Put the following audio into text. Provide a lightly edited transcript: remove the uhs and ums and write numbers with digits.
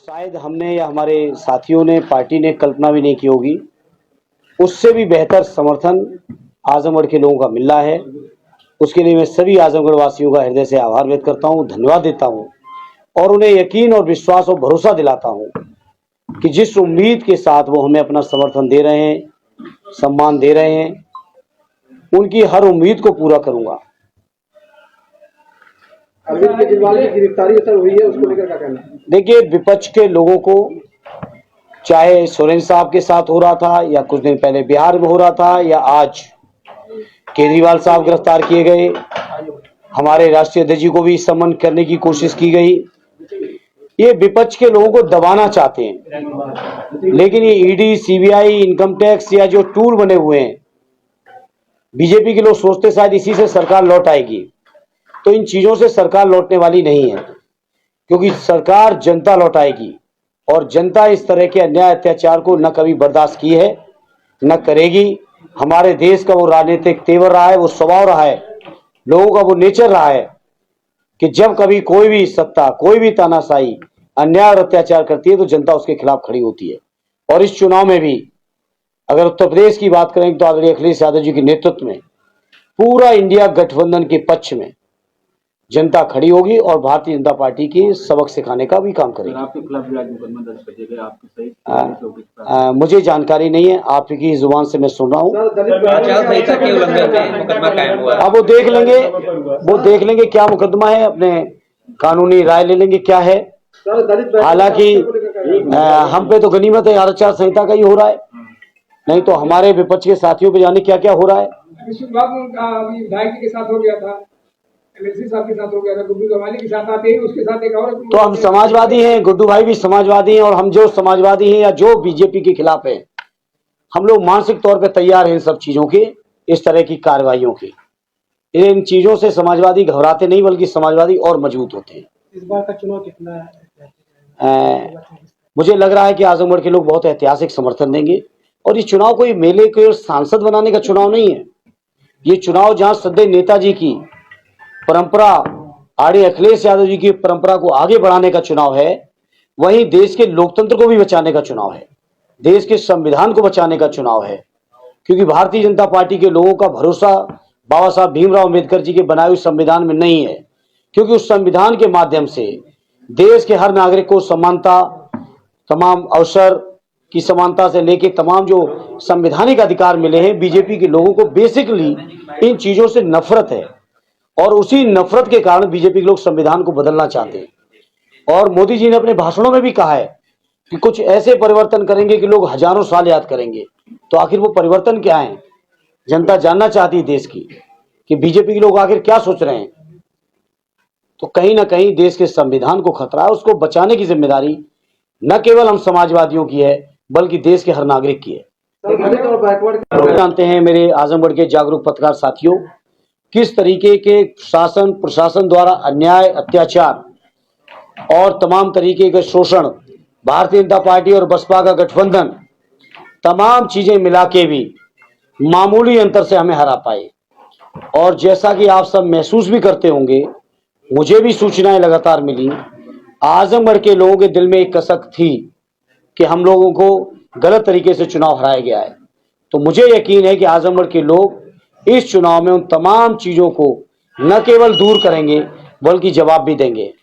शायद हमने या हमारे साथियों ने, पार्टी ने कल्पना भी नहीं की होगी। उससे भी बेहतर समर्थन आजमगढ़ के लोगों का मिल रहा है। उसके लिए मैं सभी आजमगढ़ वासियों का हृदय से आभार व्यक्त करता हूं, धन्यवाद देता हूं और उन्हें यकीन और विश्वास और भरोसा दिलाता हूं कि जिस उम्मीद के साथ वो हमें अपना समर्थन दे रहे हैं, सम्मान दे रहे हैं, उनकी हर उम्मीद को पूरा करूंगा। अरविंद केजरीवाल की गिरफ्तारी असर हुई है, उसको लेकर क्या कहना है? देखिए, विपक्ष के लोगों को, चाहे सोरेन साहब के साथ हो रहा था या कुछ दिन पहले बिहार में हो रहा था या आज केजरीवाल साहब गिरफ्तार किए गए, हमारे राष्ट्रीय अध्यक्ष जी को भी समन करने की कोशिश की गई। ये विपक्ष के लोगों को दबाना चाहते हैं, लेकिन ये ईडी, सीबीआई, इनकम टैक्स या जो टूल बने हुए हैं, बीजेपी के लोग सोचते शायद इसी से सरकार लौट आएगी। तो इन चीजों से सरकार लौटने वाली नहीं है, क्योंकि सरकार जनता लौटाएगी और जनता इस तरह के अन्याय अत्याचार को न कभी बर्दाश्त की है, न करेगी। हमारे देश का वो राजनीतिक तेवर रहा है, वो स्वभाव रहा है, लोगों का वो नेचर रहा है कि जब कभी कोई भी सत्ता, कोई भी तानाशाही अन्याय और अत्याचार करती है तो जनता उसके खिलाफ खड़ी होती है। और इस चुनाव में भी अगर उत्तर प्रदेश की बात करें तो आदरणीय अखिलेश यादव जी के नेतृत्व में पूरा इंडिया गठबंधन के पक्ष में जनता खड़ी होगी और भारतीय जनता पार्टी की सबक सिखाने का भी काम करेगी। आपके खिलाफ भी आज मुकदमा दर्ज कर दिया गया, आपके सहित मुझे जानकारी नहीं है, आपकी जुबान से मैं सुन रहा हूँ। अब वो देख लेंगे क्या मुकदमा है, अपने कानूनी राय ले लेंगे क्या है। हालांकि हम पे तो गनीमत है आचार संहिता का ही हो रहा है, नहीं तो हमारे विपक्ष के साथियों पे जाने क्या क्या हो रहा है। विधायक के साथ हो गया था, एमएलसी साहब के साथ हो गया था, गुड्डू गवाली के साथ आते हैं, उसके साथ एक और। तो हम समाजवादी हैं, गुड्डू भाई भी समाजवादी हैं, और हम जो समाजवादी हैं या जो बीजेपी के खिलाफ हैं, हम लोग मानसिक तौर पे तैयार हैं इन सब चीजों के, इस तरह की कार्रवाइयों की। इन चीजों से समाजवादी घबराते नहीं, बल्कि समाजवादी और मजबूत होते हैं। इस बार का चुनाव कितना मुझे लग रहा है कि आजमगढ़ के लोग बहुत ऐतिहासिक समर्थन देंगे। और ये चुनाव कोई मेले के सांसद बनाने का चुनाव नहीं है। ये चुनाव जहां सदैव नेताजी की परंपरा, आड़े अखिलेश यादव जी की परंपरा को आगे बढ़ाने का चुनाव है, वहीं देश के लोकतंत्र को भी बचाने का चुनाव है, देश के संविधान को बचाने का चुनाव है। क्योंकि भारतीय जनता पार्टी के लोगों का भरोसा बाबा साहब भीमराव अम्बेडकर जी के बनाए हुए संविधान में नहीं है, क्योंकि उस संविधान के माध्यम से देश के हर नागरिक को समानता, तमाम अवसर की समानता से लेके तमाम जो संवैधानिक अधिकार मिले हैं। बीजेपी के लोगों को बेसिकली इन चीजों से नफरत है, और उसी नफरत के कारण बीजेपी के लोग संविधान को बदलना चाहते हैं। और मोदी जी ने अपने भाषणों में भी कहा है कि कुछ ऐसे परिवर्तन करेंगे कि लोग हजारों साल याद करेंगे। तो आखिर वो परिवर्तन क्या है, जनता जानना चाहती है देश की, कि बीजेपी के लोग आखिर क्या सोच रहे हैं। तो कहीं ना कहीं देश के संविधान को खतरा है, उसको बचाने की जिम्मेदारी न केवल हम समाजवादियों की है, बल्कि देश के हर नागरिक की है। जानते हैं मेरे आजमगढ़ के जागरूक पत्रकार साथियों, किस तरीके के शासन प्रशासन द्वारा अन्याय, अत्याचार और तमाम तरीके के शोषण, भारतीय जनता पार्टी और बसपा का गठबंधन, तमाम चीजें मिला के भी मामूली अंतर से हमें हरा पाए। और जैसा कि आप सब महसूस भी करते होंगे, मुझे भी सूचनाएं लगातार मिली, आजमगढ़ के लोगों के दिल में एक कसक थी कि हम लोगों को गलत तरीके से चुनाव हराया गया है। तो मुझे यकीन है कि आजमगढ़ के लोग इस चुनाव में उन तमाम चीजों को न केवल दूर करेंगे, बल्कि जवाब भी देंगे।